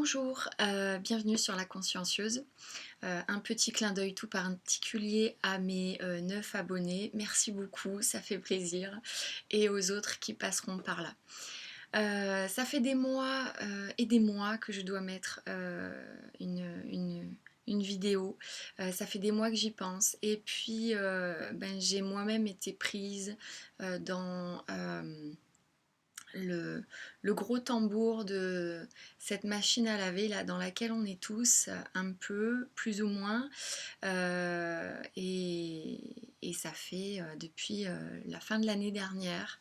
Bonjour, bienvenue sur La Consciencieuse. Un petit clin d'œil tout particulier à mes 9 abonnés. Merci beaucoup, ça fait plaisir. Et aux autres qui passeront par là. Ça fait des mois et des mois que je dois mettre une vidéo. Ça fait des mois que j'y pense. Et puis, j'ai moi-même été prise dans le gros tambour de cette machine à laver là dans laquelle on est tous un peu, plus ou moins, et ça fait depuis la fin de l'année dernière,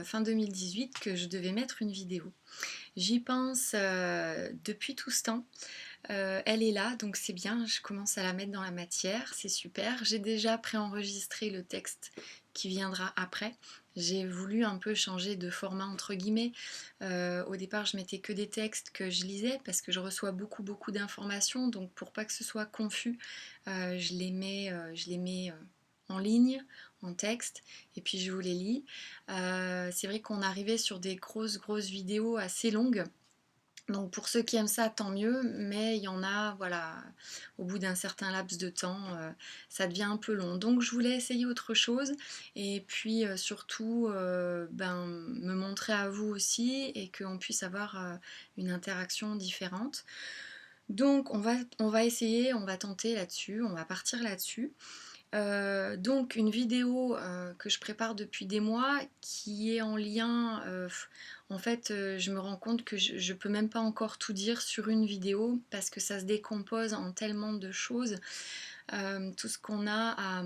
fin 2018, que je devais mettre une vidéo. J'y pense depuis tout ce temps. Elle est là, donc c'est bien, je commence à la mettre dans la matière, c'est super. J'ai déjà préenregistré le texte qui viendra après. J'ai voulu un peu changer de format entre guillemets. Au départ, je mettais que des textes que je lisais parce que je reçois beaucoup d'informations, donc pour pas que ce soit confus, je les mets en ligne, en texte, et puis je vous les lis. C'est vrai qu'on arrivait sur des grosses vidéos assez longues. Donc pour ceux qui aiment ça, tant mieux, mais il y en a, voilà, au bout d'un certain laps de temps, ça devient un peu long. Donc je voulais essayer autre chose et puis surtout me montrer à vous aussi et qu'on puisse avoir une interaction différente. Donc on va essayer, on va tenter là-dessus, on va partir là-dessus. Donc une vidéo que je prépare depuis des mois qui est en lien, en fait je me rends compte que je peux même pas encore tout dire sur une vidéo parce que ça se décompose en tellement de choses. Tout ce qu'on a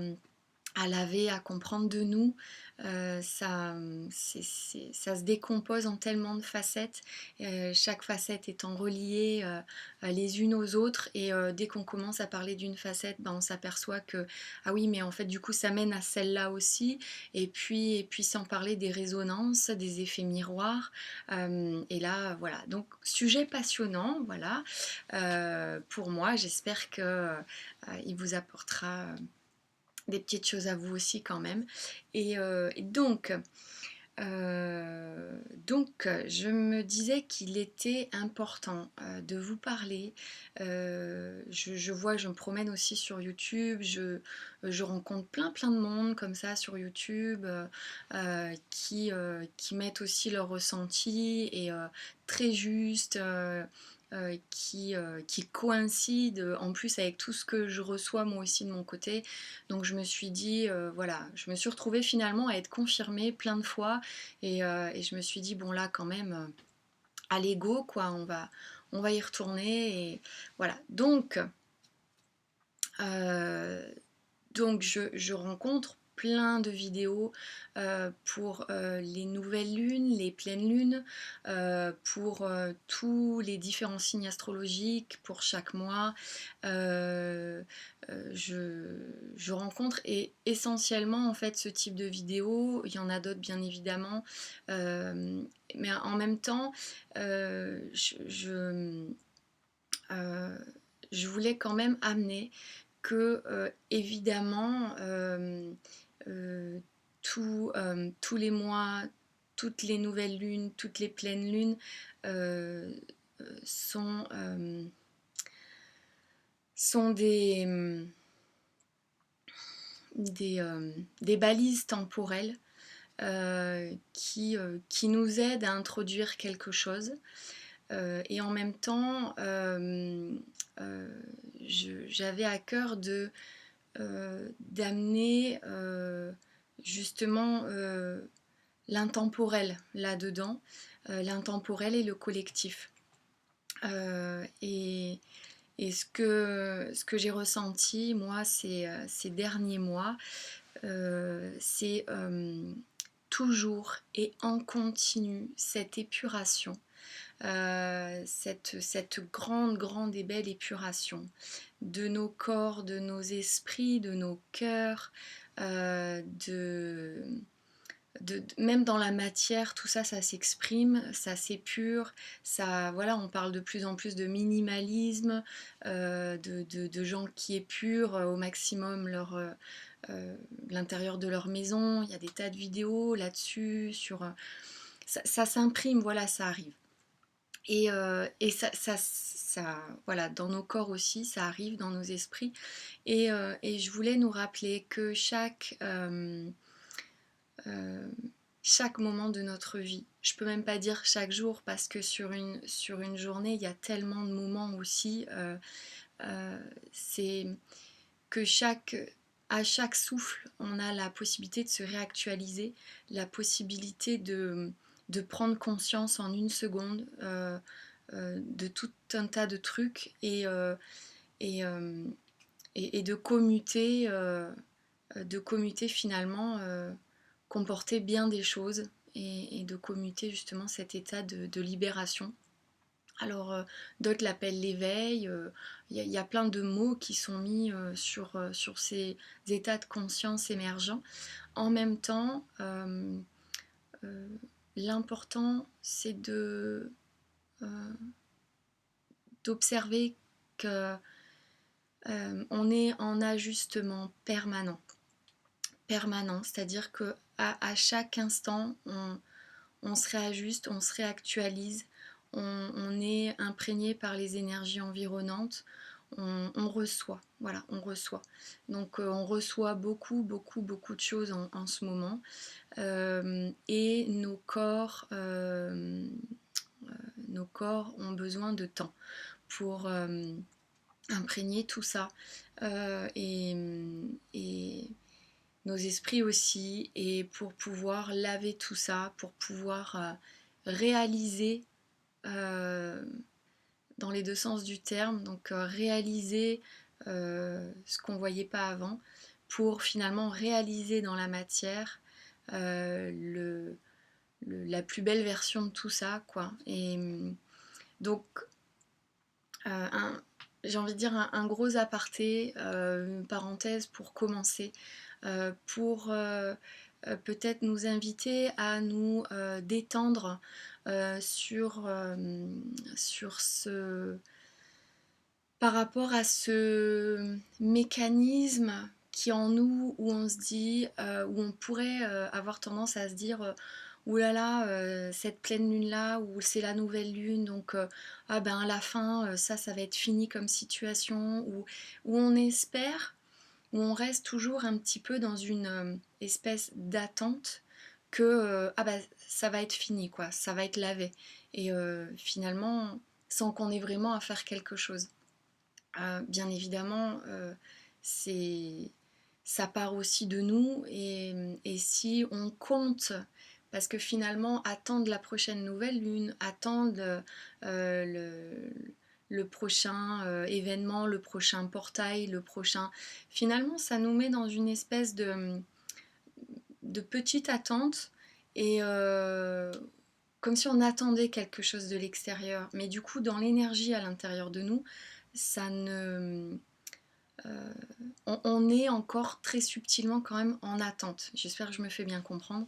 à laver, à comprendre de nous, ça se décompose en tellement de facettes, chaque facette étant reliée les unes aux autres, et dès qu'on commence à parler d'une facette, on s'aperçoit que ah oui, mais en fait du coup ça mène à celle-là aussi, et puis sans parler des résonances, des effets miroirs, et là voilà, donc sujet passionnant, voilà, pour moi. J'espère que il vous apportera des petites choses à vous aussi quand même. Et donc, je me disais qu'il était important de vous parler. Je vois, je me promène aussi sur YouTube, je rencontre plein de monde comme ça sur YouTube, qui mettent aussi leurs ressentis, et très juste, qui coïncide en plus avec tout ce que je reçois moi aussi de mon côté. Donc je me suis dit, voilà, je me suis retrouvée finalement à être confirmée plein de fois, et je me suis dit, bon là quand même, allez go quoi, on va y retourner, et voilà. Donc je rencontre plein de vidéos pour les nouvelles lunes, les pleines lunes, pour tous les différents signes astrologiques pour chaque mois. Je rencontre, et essentiellement en fait ce type de vidéos. Il y en a d'autres bien évidemment, mais en même temps, je voulais quand même amener que évidemment euh, tous les mois, toutes les nouvelles lunes, toutes les pleines lunes euh, sont, sont des balises temporelles qui nous aident à introduire quelque chose. Et en même temps, j'avais à cœur d'amener justement l'intemporel là-dedans, l'intemporel et le collectif. Et ce que j'ai ressenti, moi, ces derniers mois, c'est toujours et en continu cette épuration, cette grande et belle épuration de nos corps, de nos esprits, de nos cœurs, même dans la matière, tout ça, ça s'exprime, ça s'épure, ça, voilà, on parle de plus en plus de minimalisme, de gens qui épurent au maximum l'intérieur de leur maison. Il y a des tas de vidéos là-dessus, ça s'imprime, voilà, ça arrive. Et voilà, dans nos corps aussi, ça arrive, dans nos esprits. Et je voulais nous rappeler que euh, chaque moment de notre vie, je peux même pas dire chaque jour, parce que sur une journée, il y a tellement de moments aussi, c'est que à chaque souffle, on a la possibilité de se réactualiser, la possibilité de prendre conscience en une seconde de tout un tas de trucs et, euh, et de commuter finalement, comporter bien des choses et de commuter justement cet état de libération. Alors, d'autres l'appellent l'éveil. Y a plein de mots qui sont mis sur ces états de conscience émergents. En même temps, euh, l'important, c'est euh, d'observer que on est en ajustement permanent, c'est-à-dire que à chaque instant, on se réajuste, on se réactualise, on est imprégné par les énergies environnantes, on reçoit, voilà, on reçoit. Donc on reçoit beaucoup de choses en ce moment. Et nos corps ont besoin de temps pour imprégner tout ça. Et nos esprits aussi, et pour pouvoir laver tout ça, pour pouvoir réaliser euh, dans les deux sens du terme, donc réaliser ce qu'on ne voyait pas avant, pour finalement réaliser dans la matière la plus belle version de tout ça, quoi. Et donc, j'ai envie de dire un gros aparté, une parenthèse pour commencer, pour peut-être nous inviter à nous détendre sur par rapport à ce mécanisme qui en nous, où on se dit, où on pourrait avoir tendance à se dire ouh là là, cette pleine lune là, ou c'est la nouvelle lune, donc ah ben à la fin, ça va être fini comme situation, où on espère, où on reste toujours un petit peu dans une espèce d'attente que ah ben ça va être fini, quoi, ça va être lavé. Et finalement, sans qu'on ait vraiment à faire quelque chose. Bien évidemment, c'est, ça part aussi de nous, et si on compte, parce que finalement, attendre la prochaine nouvelle lune, attendre le prochain événement, le prochain portail, finalement, ça nous met dans une espèce de petite attente, et comme si on attendait quelque chose de l'extérieur. Mais du coup, dans l'énergie à l'intérieur de nous, ça ne... on est encore très subtilement quand même en attente. J'espère que je me fais bien comprendre.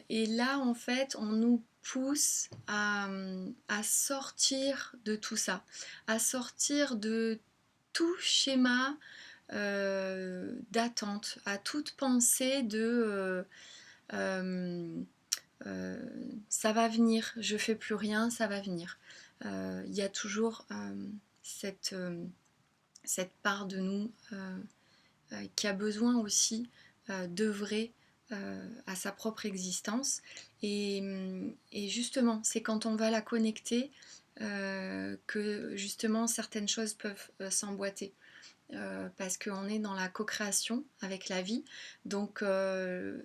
Et là, en fait, on nous pousse à sortir de tout ça, à sortir de tout schéma d'attente, à toute pensée de ça va venir, je fais plus rien, ça va venir. Il y a toujours cette part de nous qui a besoin aussi d'œuvrer à sa propre existence. Et justement, c'est quand on va la connecter que justement certaines choses peuvent s'emboîter. Parce qu'on est dans la co-création avec la vie, donc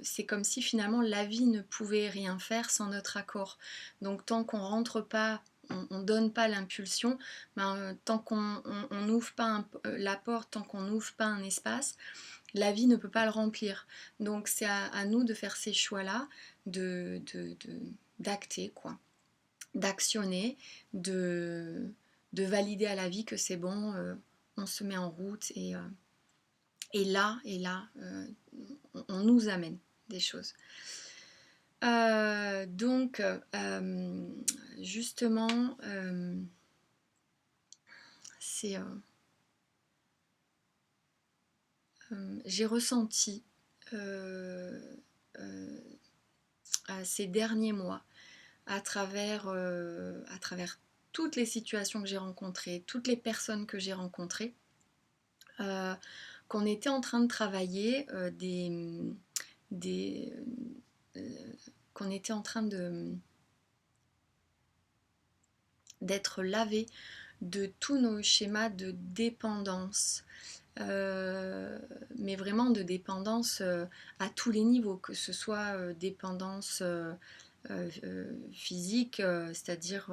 c'est comme si finalement la vie ne pouvait rien faire sans notre accord. Donc tant qu'on rentre pas, on donne pas l'impulsion, ben, tant qu'on n'ouvre pas la porte, tant qu'on n'ouvre pas un espace, la vie ne peut pas le remplir. Donc c'est à nous de faire ces choix-là, d'acter, quoi, d'actionner, de valider à la vie que c'est bon, on se met en route, et là, on nous amène des choses. Donc, justement, c'est, j'ai ressenti ces derniers mois à travers toutes les situations que j'ai rencontrées, toutes les personnes que j'ai rencontrées, qu'on était en train de travailler des qu'on était en train d'être lavé de tous nos schémas de dépendance, mais vraiment de dépendance à tous les niveaux, que ce soit dépendance physique, c'est-à-dire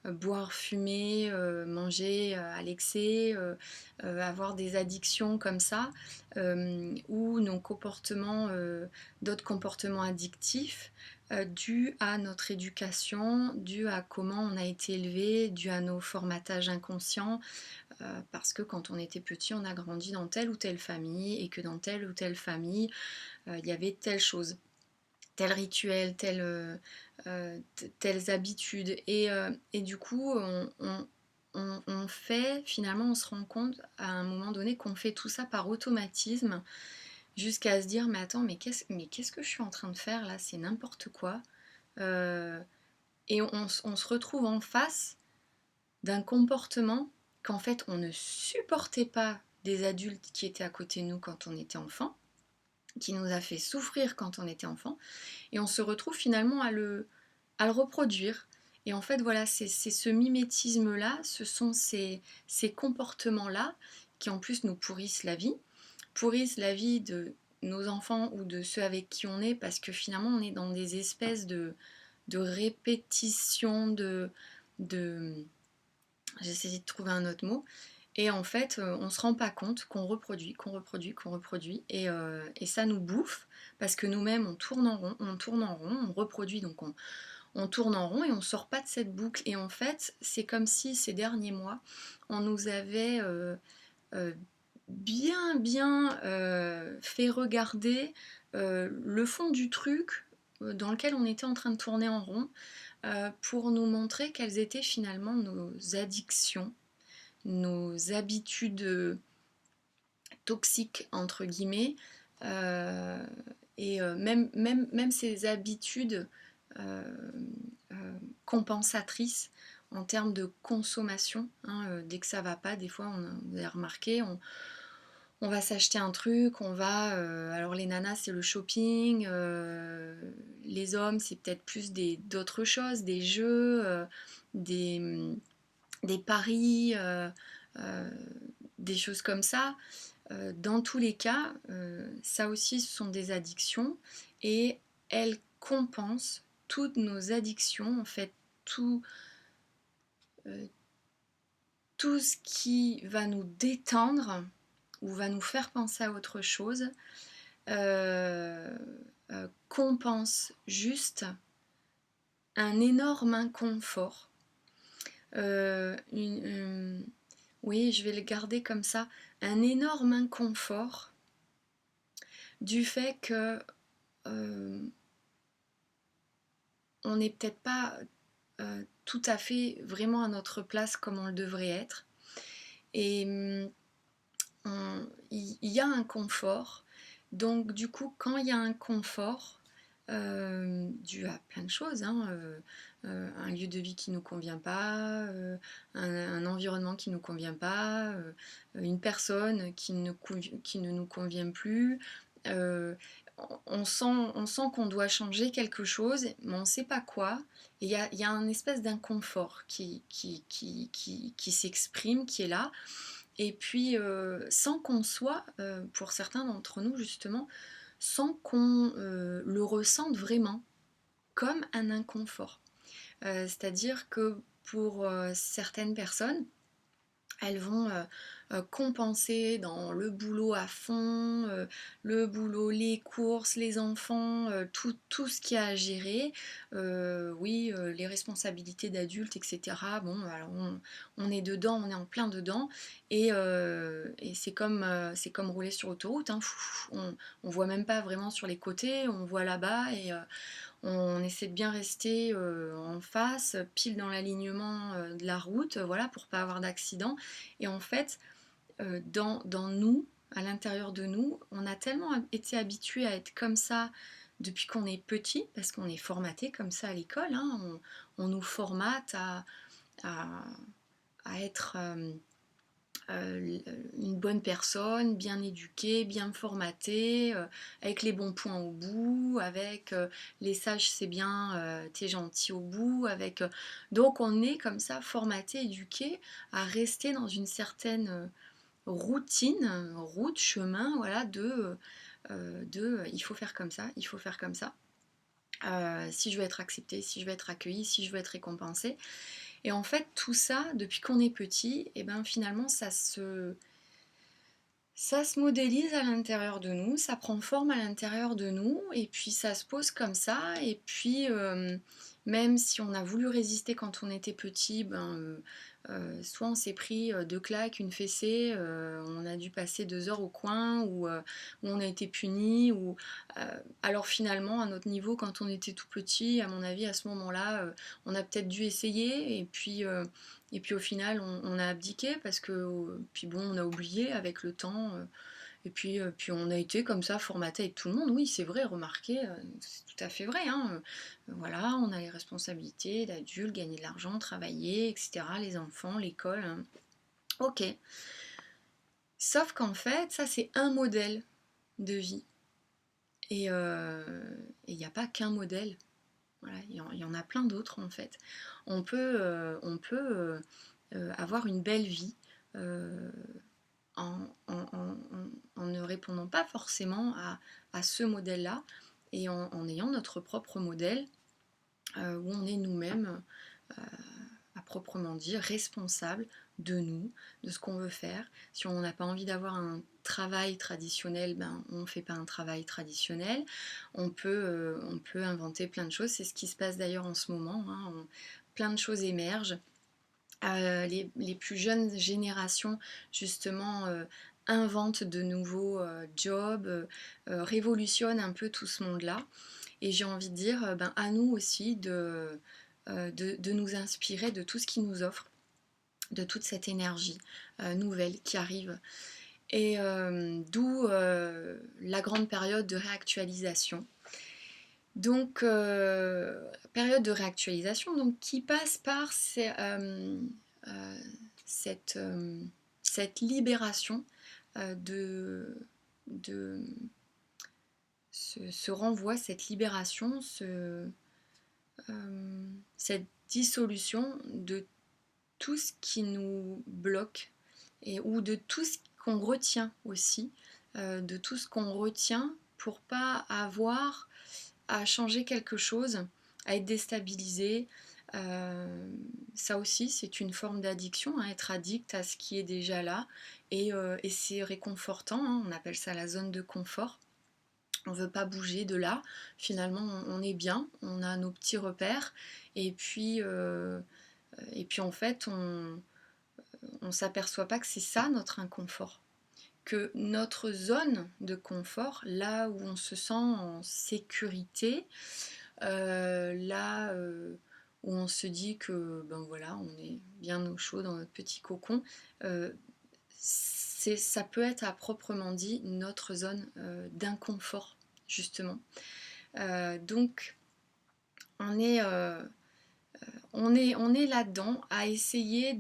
boire, fumer, manger à l'excès, avoir des addictions comme ça, ou nos comportements, d'autres comportements addictifs, dus à notre éducation, dus à comment on a été élevé, dus à nos formatages inconscients, parce que quand on était petit, on a grandi dans telle ou telle famille, et que dans telle ou telle famille, il y avait telle chose, tel rituel, telles habitudes. Et du coup, on fait, finalement, on se rend compte à un moment donné qu'on fait tout ça par automatisme, jusqu'à se dire, mais attends, mais qu'est-ce que je suis en train de faire là? C'est n'importe quoi. Euh, et on se retrouve en face d'un comportement qu'en fait on ne supportait pas des adultes qui étaient à côté de nous quand on était enfant, qui nous a fait souffrir quand on était enfant, et on se retrouve finalement à le reproduire. Et en fait, voilà, c'est ce mimétisme-là, ce sont ces comportements-là qui en plus nous pourrissent la vie de nos enfants ou de ceux avec qui on est, parce que finalement on est dans des espèces de répétitions, de j'essaie de trouver un autre mot. Et en fait, on ne se rend pas compte qu'on reproduit, qu'on reproduit, qu'on reproduit. Et ça nous bouffe, parce que nous-mêmes, on tourne en rond, on reproduit, donc on tourne en rond et on ne sort pas de cette boucle. Et en fait, c'est comme si ces derniers mois, on nous avait bien fait regarder le fond du truc dans lequel on était en train de tourner en rond, pour nous montrer quelles étaient finalement nos addictions, nos habitudes toxiques, entre guillemets, euh, même ces habitudes euh, compensatrices en termes de consommation, hein, dès que ça va pas, des fois on a remarqué, on va s'acheter un truc, alors les nanas c'est le shopping, les hommes c'est peut-être plus d'autres choses, des jeux, des, des paris, euh, des choses comme ça. Dans tous les cas, ça aussi ce sont des addictions, et elles compensent toutes nos addictions, en fait tout, euh, tout ce qui va nous détendre ou va nous faire penser à autre chose, euh, compense juste un énorme inconfort. Oui, je vais le garder comme ça, un énorme inconfort du fait que on n'est peut-être pas tout à fait vraiment à notre place comme on le devrait être. Et il y a un confort. Donc du coup, quand il y a un confort, dû à plein de choses, hein, un lieu de vie qui ne nous convient pas, un environnement qui ne nous convient pas, une personne qui ne nous convient plus, euh, on sent qu'on doit changer quelque chose, mais on ne sait pas quoi. Et il y a un espèce d'inconfort qui s'exprime, qui est là. Et puis, sans qu'on soit, pour certains d'entre nous justement, sans qu'on le ressente vraiment comme un inconfort. C'est-à-dire que pour certaines personnes, elles vont compenser dans le boulot à fond, le boulot, les courses, les enfants, tout ce qu'il y a à gérer, oui, les responsabilités d'adultes, etc. Bon, alors on est dedans, on est en plein dedans, et c'est comme rouler sur autoroute, hein. On voit même pas vraiment sur les côtés, on voit là-bas, et on essaie de bien rester en face, pile dans l'alignement de la route, voilà, pour pas avoir d'accident. Et en fait, dans nous, à l'intérieur de nous, on a tellement été habitués à être comme ça depuis qu'on est petit, parce qu'on est formaté comme ça à l'école, hein, on nous formate à, à être une bonne personne, bien éduquée, bien formatée, avec les bons points au bout, avec les sages c'est bien, t'es gentil au bout, avec donc on est comme ça formaté, éduqué à rester dans une certaine routine, route, chemin, voilà, de il faut faire comme ça, il faut faire comme ça. Si je veux être acceptée, si je veux être accueillie, si je veux être récompensée. Et en fait, tout ça, depuis qu'on est petit, et ben finalement, ça se modélise à l'intérieur de nous, ça prend forme à l'intérieur de nous, et puis ça se pose comme ça, et puis même si on a voulu résister quand on était petit, soit on s'est pris deux claques, une fessée, on a dû passer 2 heures au coin, ou on a été puni, alors finalement, à notre niveau, quand on était tout petit, à mon avis, à ce moment-là, on a peut-être dû essayer, et puis au final, on a abdiqué parce que, puis bon, on a oublié avec le temps. Et puis on a été comme ça formaté avec tout le monde. Oui, c'est vrai, remarquez, c'est tout à fait vrai, hein. Voilà, on a les responsabilités d'adultes, gagner de l'argent, travailler, etc. Les enfants, l'école, hein. Ok. Sauf qu'en fait, ça c'est un modèle de vie. Et il n'y a pas qu'un modèle. Voilà, il y en a plein d'autres en fait. On peut avoir une belle vie euh, en ne répondant pas forcément à ce modèle-là et en ayant notre propre modèle où on est nous-mêmes, à proprement dit, responsables de nous, de ce qu'on veut faire. Si on n'a pas envie d'avoir un travail traditionnel, on ne fait pas un travail traditionnel. On peut inventer plein de choses. C'est ce qui se passe d'ailleurs en ce moment, hein. Plein de choses émergent. Les plus jeunes générations, justement, inventent de nouveaux jobs, révolutionnent un peu tout ce monde-là. Et j'ai envie de dire, à nous aussi de nous inspirer de tout ce qui nous offre, de toute cette énergie nouvelle qui arrive. Et d'où la grande période de réactualisation. Donc, période de réactualisation donc, qui passe par cette, cette libération de ce renvoi, cette libération, cette dissolution de tout ce qui nous bloque ou de tout ce qu'on retient aussi, de tout ce qu'on retient pour pas avoir à changer quelque chose, à être déstabilisé. Ça aussi, c'est une forme d'addiction, hein, être addict à ce qui est déjà là, et c'est réconfortant, hein, on appelle ça la zone de confort. On ne veut pas bouger de là, finalement on est bien, on a nos petits repères, et puis en fait on s'aperçoit pas que c'est ça notre inconfort, que notre zone de confort, là où on se sent en sécurité, là où on se dit que voilà, on est bien au chaud dans notre petit cocon, euh, ça peut être à proprement dit notre zone d'inconfort, justement. Donc on est là-dedans à essayer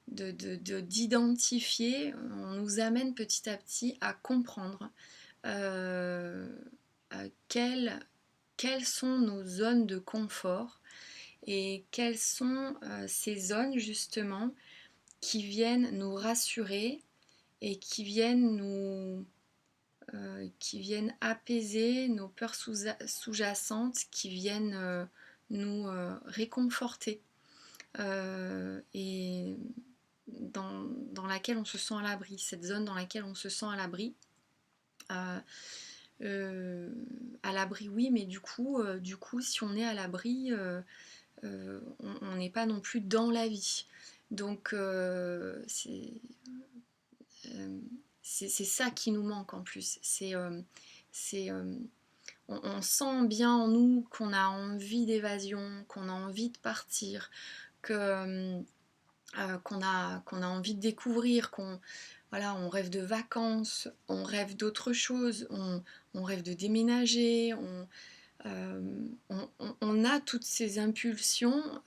d'identifier, on nous amène petit à petit à comprendre euh, quelles sont nos zones de confort et quelles sont ces zones justement qui viennent nous rassurer et qui viennent apaiser nos peurs sous-jacentes, qui viennent nous réconforter, et dans laquelle on se sent à l'abri, cette zone dans laquelle on se sent à l'abri. Euh, à l'abri, oui, mais du coup, si on est à l'abri, on n'est pas non plus dans la vie. Donc, c'est ça qui nous manque en plus. On sent bien en nous qu'on a envie d'évasion, qu'on a envie de partir, qu'on a envie de découvrir, voilà, on rêve de vacances, on rêve d'autre chose, on rêve de déménager, on a toutes ces impulsions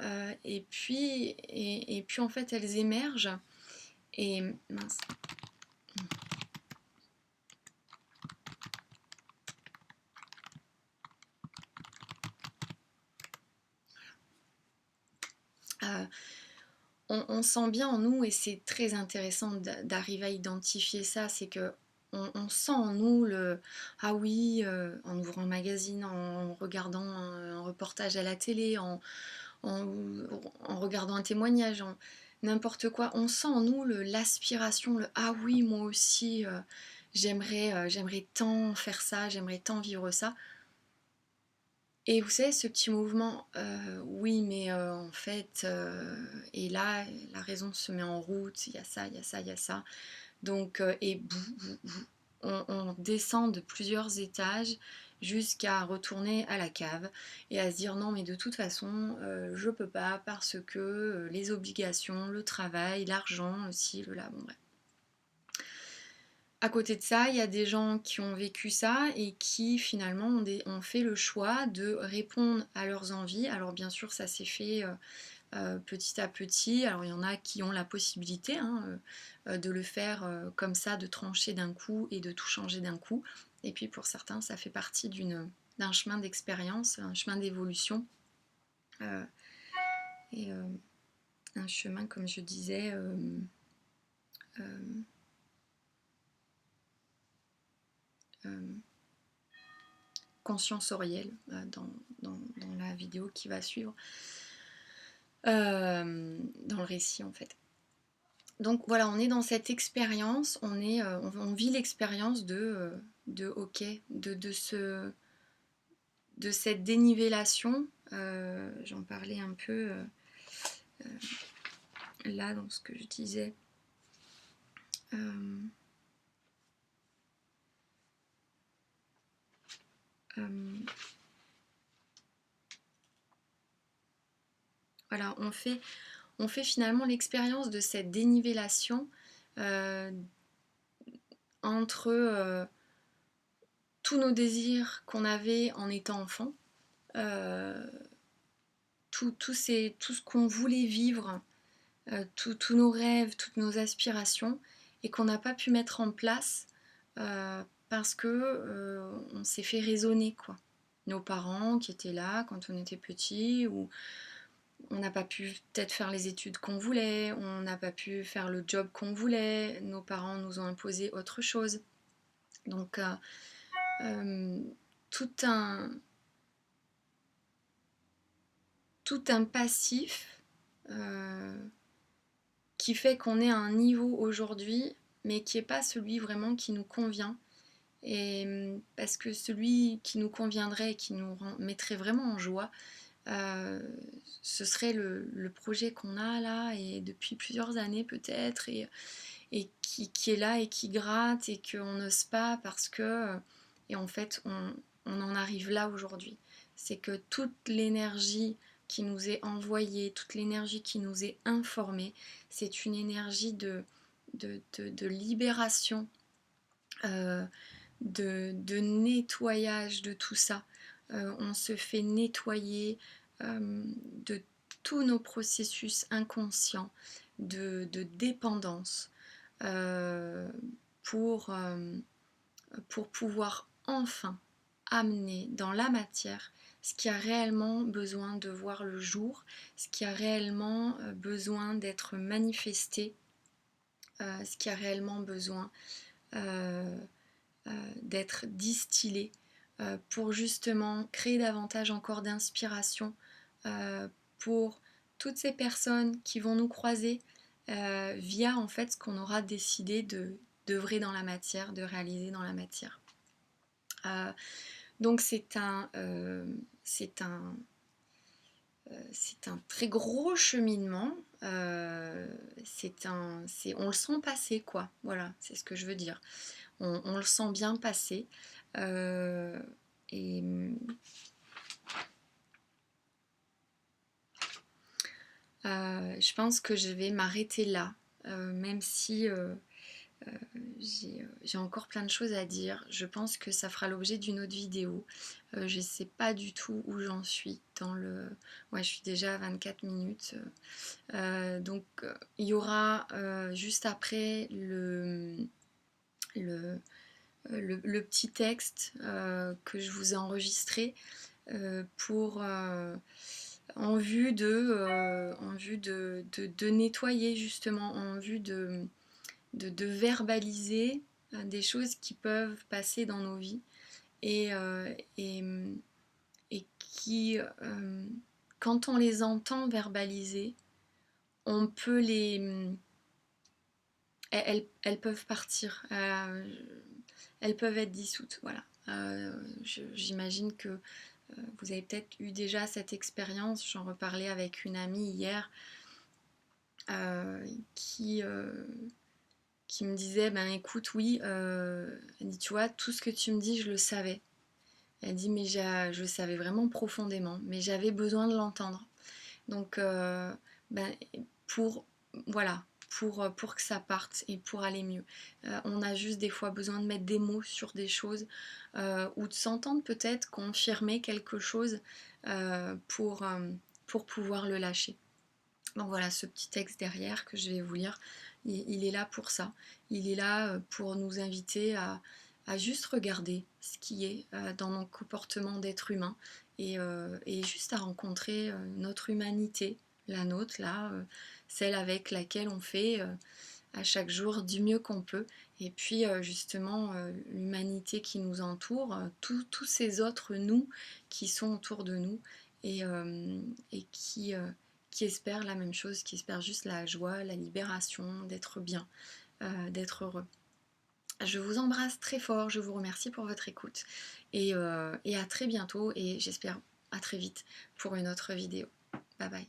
et puis en fait elles émergent et mince. Euh, on sent bien en nous, et c'est très intéressant d'arriver à identifier ça, c'est que on sent en nous le ah oui, en ouvrant le magazine, en regardant un reportage à la télé, en, en regardant un témoignage, en n'importe quoi, on sent en nous l'aspiration, le ah oui, moi aussi, j'aimerais tant faire ça, j'aimerais tant vivre ça. Et vous savez, ce petit mouvement, oui, mais en fait, et là, la raison se met en route, il y a ça, il y a ça, il y a ça. Donc, et on descend de plusieurs étages jusqu'à retourner à la cave et à se dire non, mais de toute façon, je peux pas parce que les obligations, le travail, l'argent aussi, le là, bon, bref. À côté de ça, il y a des gens qui ont vécu ça et qui finalement ont fait le choix de répondre à leurs envies. Alors bien sûr, ça s'est fait petit à petit. Alors il y en a qui ont la possibilité de le faire comme ça, de trancher d'un coup et de tout changer d'un coup. Et puis pour certains, ça fait partie d'un chemin d'expérience, un chemin d'évolution. Euh, et un chemin, comme je disais, consciensoriel dans la vidéo qui va suivre, dans le récit en fait. Donc voilà, on est dans cette expérience, on vit l'expérience ok, de cette dénivellation. J'en parlais un peu là dans ce que je disais. Voilà, on fait finalement l'expérience de cette dénivellation entre tous nos désirs qu'on avait en étant enfant, tout ce qu'on voulait vivre, tous nos rêves, toutes nos aspirations, et qu'on n'a pas pu mettre en place parce que on s'est fait raisonner, quoi. Nos parents qui étaient là quand on était petit, ou on n'a pas pu peut-être faire les études qu'on voulait, on n'a pas pu faire le job qu'on voulait, nos parents nous ont imposé autre chose. Donc tout un passif qui fait qu'on est à un niveau aujourd'hui, mais qui n'est pas celui vraiment qui nous convient. Et parce que celui qui nous conviendrait et qui nous mettrait vraiment en joie, ce serait le projet qu'on a là, et depuis plusieurs années peut-être, et qui est là et qui gratte et qu'on n'ose pas parce que... Et en fait, on en arrive là aujourd'hui. C'est que toute l'énergie qui nous est envoyée, toute l'énergie qui nous est informée, c'est une énergie de libération, de nettoyage de tout ça. On se fait nettoyer de tous nos processus inconscients de dépendance pour pouvoir enfin amener dans la matière ce qui a réellement besoin de voir le jour, ce qui a réellement besoin d'être manifesté, ce qui a réellement besoin d'être distillé pour justement créer davantage encore d'inspiration pour toutes ces personnes qui vont nous croiser via en fait ce qu'on aura décidé d'œuvrer dans la matière, de réaliser dans la matière. Donc c'est un très gros cheminement. On le sent passer, quoi. Voilà, c'est ce que je veux dire. On le sent bien passer. Et je pense que je vais m'arrêter là, même si J'ai encore plein de choses à dire. Je pense que ça fera l'objet d'une autre vidéo. Je ne sais pas du tout où j'en suis dans le... Ouais, je suis déjà à 24 minutes. Donc, il y aura juste après le, le petit texte que je vous ai enregistré pour... en vue de nettoyer justement, en vue de verbaliser des choses qui peuvent passer dans nos vies et, et qui, quand on les entend verbaliser, on peut les... elles peuvent partir, elles peuvent être dissoutes, voilà. J'imagine que vous avez peut-être eu déjà cette expérience, j'en reparlais avec une amie hier, euh, qui, euh, qui me disait, ben écoute, oui, elle dit, tu vois, tout ce que tu me dis, je le savais. Elle dit, mais je le savais vraiment profondément, mais j'avais besoin de l'entendre. Donc, ben, pour, voilà, pour que ça parte et pour aller mieux. On a juste des fois besoin de mettre des mots sur des choses ou de s'entendre peut-être confirmer quelque chose pour pouvoir le lâcher. Donc voilà, ce petit texte derrière que je vais vous lire, il est là pour ça. Il est là pour nous inviter à juste regarder ce qui est dans nos comportements d'être humain et juste à rencontrer notre humanité, la nôtre, là, celle avec laquelle on fait à chaque jour du mieux qu'on peut. Et puis justement, l'humanité qui nous entoure, tous ces autres nous qui sont autour de nous et qui espèrent la même chose, qui espèrent juste la joie, la libération, d'être bien, d'être heureux. Je vous embrasse très fort, je vous remercie pour votre écoute et à très bientôt et j'espère à très vite pour une autre vidéo. Bye bye.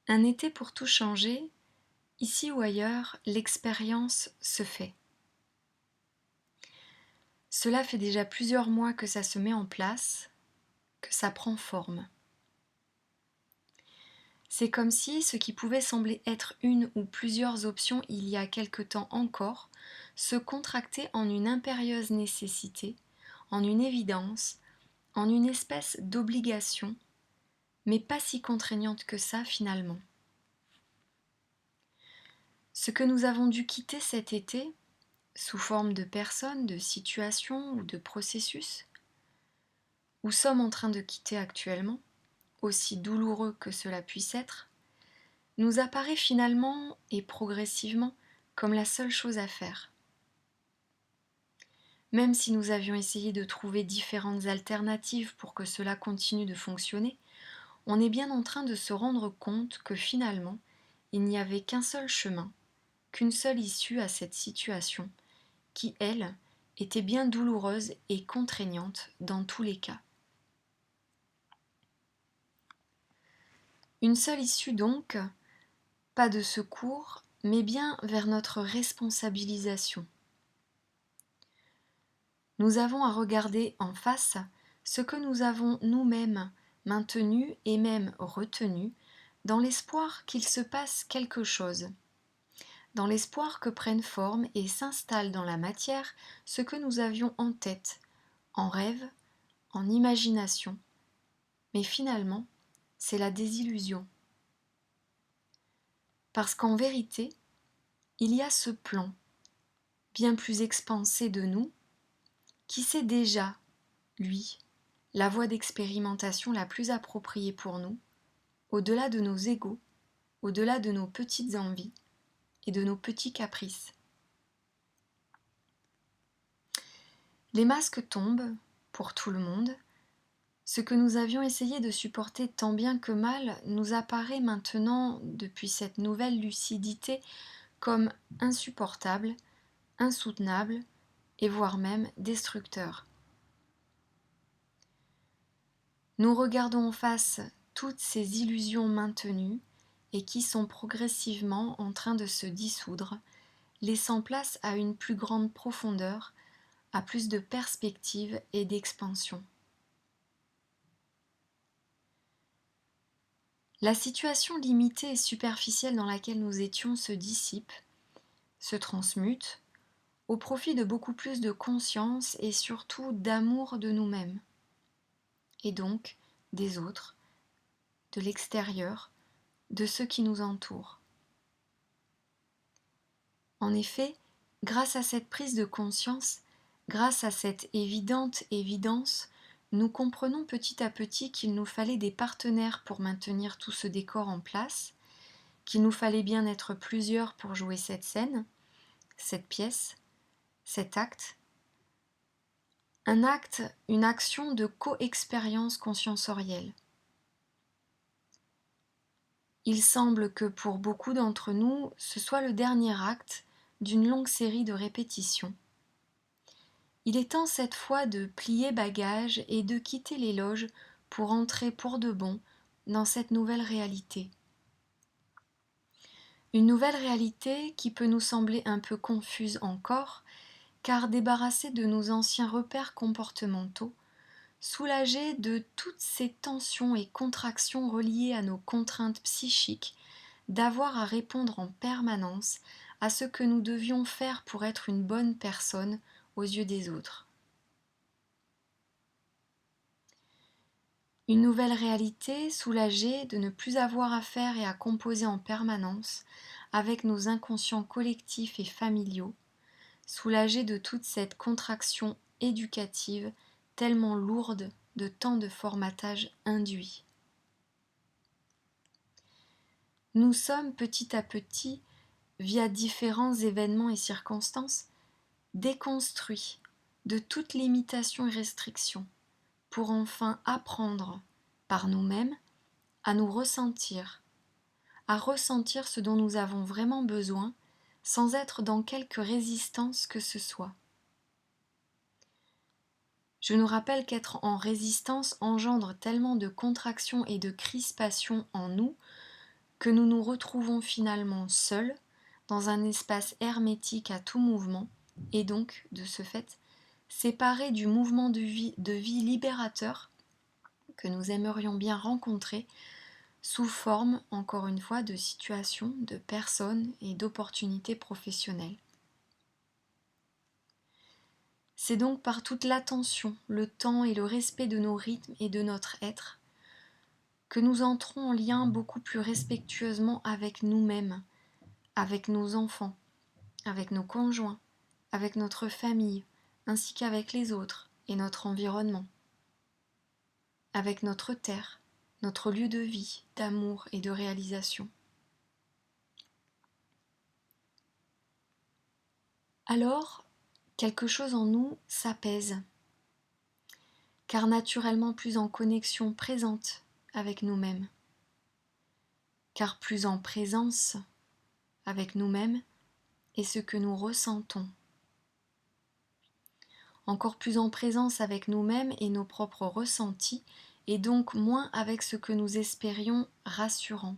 Un été pour tout changer, ici ou ailleurs, l'expérience se fait. Cela fait déjà plusieurs mois que ça se met en place, que ça prend forme. C'est comme si ce qui pouvait sembler être une ou plusieurs options il y a quelque temps encore se contractait en une impérieuse nécessité, en une évidence, en une espèce d'obligation, mais pas si contraignante que ça finalement. Ce que nous avons dû quitter cet été, sous forme de personnes, de situations ou de processus, ou sommes en train de quitter actuellement, aussi douloureux que cela puisse être, nous apparaît finalement et progressivement comme la seule chose à faire. Même si nous avions essayé de trouver différentes alternatives pour que cela continue de fonctionner, on est bien en train de se rendre compte que finalement, il n'y avait qu'un seul chemin, qu'une seule issue à cette situation, qui, elle, était bien douloureuse et contraignante dans tous les cas. Une seule issue donc, pas de secours, mais bien vers notre responsabilisation. Nous avons à regarder en face ce que nous avons nous-mêmes maintenu et même retenu dans l'espoir qu'il se passe quelque chose, dans l'espoir que prenne forme et s'installe dans la matière ce que nous avions en tête, en rêve, en imagination. Mais finalement, c'est la désillusion. Parce qu'en vérité, il y a ce plan, bien plus expansé de nous, qui sait déjà, lui, la voie d'expérimentation la plus appropriée pour nous, au-delà de nos égos, au-delà de nos petites envies et de nos petits caprices. Les masques tombent, pour tout le monde. Ce que nous avions essayé de supporter tant bien que mal nous apparaît maintenant, depuis cette nouvelle lucidité, comme insupportable, insoutenable et voire même destructeur. Nous regardons en face toutes ces illusions maintenues et qui sont progressivement en train de se dissoudre, laissant place à une plus grande profondeur, à plus de perspective et d'expansion. La situation limitée et superficielle dans laquelle nous étions se dissipe, se transmute au profit de beaucoup plus de conscience et surtout d'amour de nous-mêmes, et donc des autres, de l'extérieur, de ceux qui nous entourent. En effet, grâce à cette prise de conscience, grâce à cette évidente évidence, nous comprenons petit à petit qu'il nous fallait des partenaires pour maintenir tout ce décor en place, qu'il nous fallait bien être plusieurs pour jouer cette scène, cette pièce, cet acte. Un acte, une action de co-expérience consciensorielle. Il semble que pour beaucoup d'entre nous, ce soit le dernier acte d'une longue série de répétitions. Il est temps cette fois de plier bagages et de quitter les loges pour entrer pour de bon dans cette nouvelle réalité. Une nouvelle réalité qui peut nous sembler un peu confuse encore, car débarrassée de nos anciens repères comportementaux, soulagée de toutes ces tensions et contractions reliées à nos contraintes psychiques, d'avoir à répondre en permanence à ce que nous devions faire pour être une bonne personne aux yeux des autres. Une nouvelle réalité soulagée de ne plus avoir à faire et à composer en permanence avec nos inconscients collectifs et familiaux, soulagée de toute cette contraction éducative tellement lourde de tant de formatage induit. Nous sommes petit à petit, via différents événements et circonstances, déconstruits de toute limitation et restriction, pour enfin apprendre par nous-mêmes à nous ressentir, à ressentir ce dont nous avons vraiment besoin, sans être dans quelque résistance que ce soit. Je nous rappelle qu'être en résistance engendre tellement de contraction et de crispation en nous que nous nous retrouvons finalement seuls dans un espace hermétique à tout mouvement et donc, de ce fait, séparés du mouvement de vie libérateur que nous aimerions bien rencontrer sous forme, encore une fois, de situations, de personnes et d'opportunités professionnelles. C'est donc par toute l'attention, le temps et le respect de nos rythmes et de notre être que nous entrons en lien beaucoup plus respectueusement avec nous-mêmes, avec nos enfants, avec nos conjoints, avec notre famille, ainsi qu'avec les autres et notre environnement, avec notre terre, notre lieu de vie, d'amour et de réalisation. Alors, quelque chose en nous s'apaise, car naturellement plus en connexion présente avec nous-mêmes, car plus en présence avec nous-mêmes et ce que nous ressentons, encore plus en présence avec nous-mêmes et nos propres ressentis, et donc moins avec ce que nous espérions rassurant.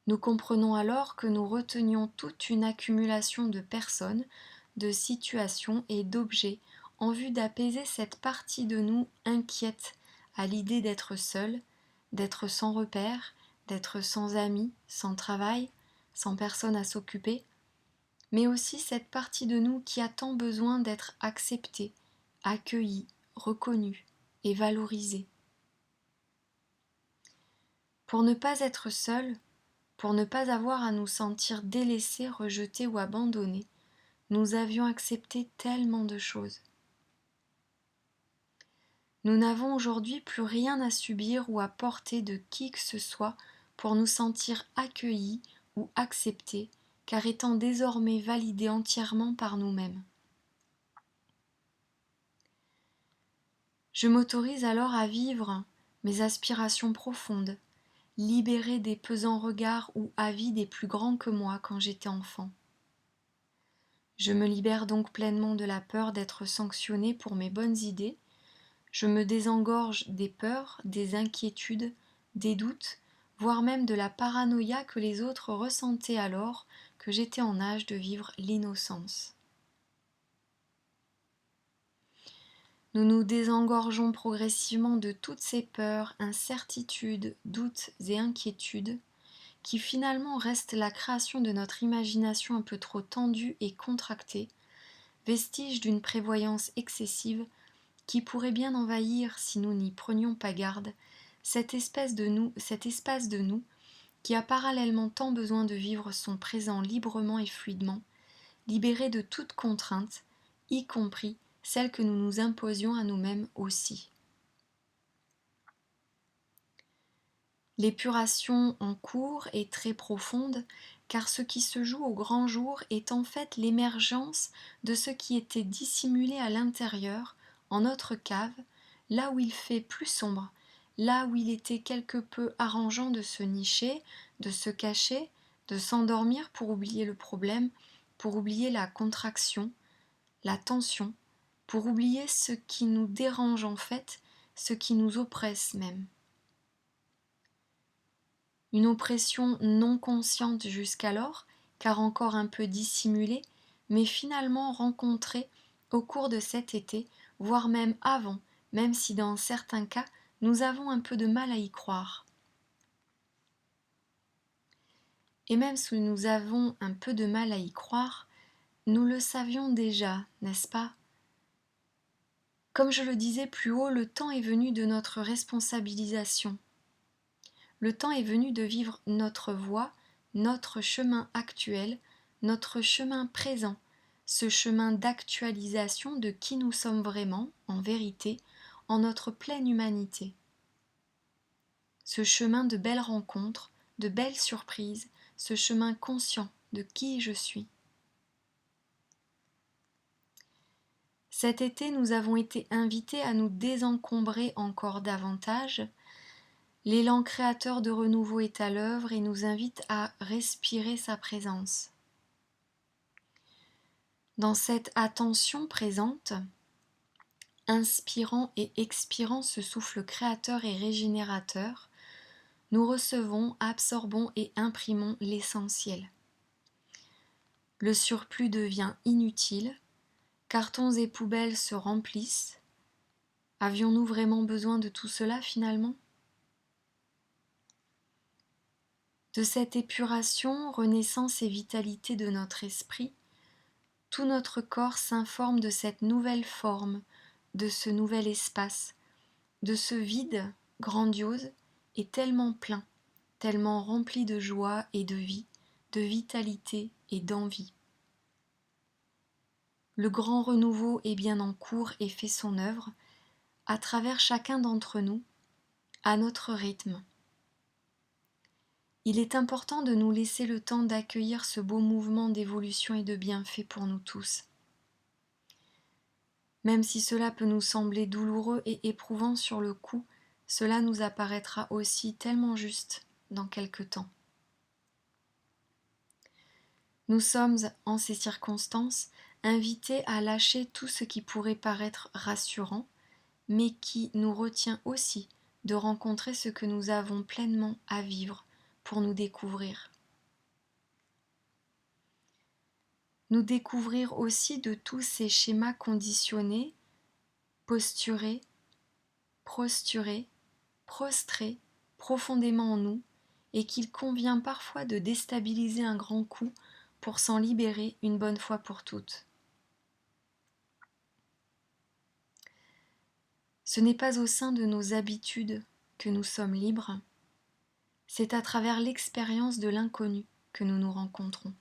Nous comprenons alors que nous retenions toute une accumulation de personnes, de situations et d'objets en vue d'apaiser cette partie de nous inquiète à l'idée d'être seule, d'être sans repère, d'être sans amis, sans travail, sans personne à s'occuper, mais aussi cette partie de nous qui a tant besoin d'être acceptée, accueillie, reconnue et valorisée. Pour ne pas être seule, pour ne pas avoir à nous sentir délaissés, rejetés ou abandonnés, nous avions accepté tellement de choses. Nous n'avons aujourd'hui plus rien à subir ou à porter de qui que ce soit pour nous sentir accueillis ou acceptés, car étant désormais validés entièrement par nous-mêmes. Je m'autorise alors à vivre mes aspirations profondes, libérées des pesants regards ou avis des plus grands que moi quand j'étais enfant. Je me libère donc pleinement de la peur d'être sanctionnée pour mes bonnes idées, je me désengorge des peurs, des inquiétudes, des doutes, voire même de la paranoïa que les autres ressentaient alors que j'étais en âge de vivre l'innocence. Nous nous désengorgeons progressivement de toutes ces peurs, incertitudes, doutes et inquiétudes qui finalement reste la création de notre imagination un peu trop tendue et contractée, vestige d'une prévoyance excessive qui pourrait bien envahir, si nous n'y prenions pas garde, cet espace de nous qui a parallèlement tant besoin de vivre son présent librement et fluidement, libéré de toute contrainte, y compris celle que nous nous imposions à nous-mêmes aussi. L'épuration en cours est très profonde, car ce qui se joue au grand jour est en fait l'émergence de ce qui était dissimulé à l'intérieur, en notre cave, là où il fait plus sombre, là où il était quelque peu arrangeant de se nicher, de se cacher, de s'endormir pour oublier le problème, pour oublier la contraction, la tension, pour oublier ce qui nous dérange en fait, ce qui nous oppresse même. Une oppression non consciente jusqu'alors, car encore un peu dissimulée, mais finalement rencontrée au cours de cet été, voire même avant, même si dans certains cas nous avons un peu de mal à y croire. Et même si nous avons un peu de mal à y croire, nous le savions déjà, n'est-ce pas ? Comme je le disais plus haut, le temps est venu de notre responsabilisation. Le temps est venu de vivre notre voie, notre chemin actuel, notre chemin présent, ce chemin d'actualisation de qui nous sommes vraiment, en vérité, en notre pleine humanité. Ce chemin de belles rencontres, de belles surprises, ce chemin conscient de qui je suis. Cet été, nous avons été invités à nous désencombrer encore davantage. L'élan créateur de renouveau est à l'œuvre et nous invite à respirer sa présence. Dans cette attention présente, inspirant et expirant ce souffle créateur et régénérateur, nous recevons, absorbons et imprimons l'essentiel. Le surplus devient inutile, cartons et poubelles se remplissent. Avions-nous vraiment besoin de tout cela finalement ? De cette épuration, renaissance et vitalité de notre esprit, tout notre corps s'informe de cette nouvelle forme, de ce nouvel espace, de ce vide grandiose et tellement plein, tellement rempli de joie et de vie, de vitalité et d'envie. Le grand renouveau est bien en cours et fait son œuvre, à travers chacun d'entre nous, à notre rythme. Il est important de nous laisser le temps d'accueillir ce beau mouvement d'évolution et de bienfait pour nous tous. Même si cela peut nous sembler douloureux et éprouvant sur le coup, cela nous apparaîtra aussi tellement juste dans quelque temps. Nous sommes, en ces circonstances, invités à lâcher tout ce qui pourrait paraître rassurant, mais qui nous retient aussi de rencontrer ce que nous avons pleinement à vivre pour nous découvrir. Nous découvrir aussi de tous ces schémas conditionnés, posturés, prostrés profondément en nous, et qu'il convient parfois de déstabiliser un grand coup pour s'en libérer une bonne fois pour toutes. Ce n'est pas au sein de nos habitudes que nous sommes libres, c'est à travers l'expérience de l'inconnu que nous nous rencontrons.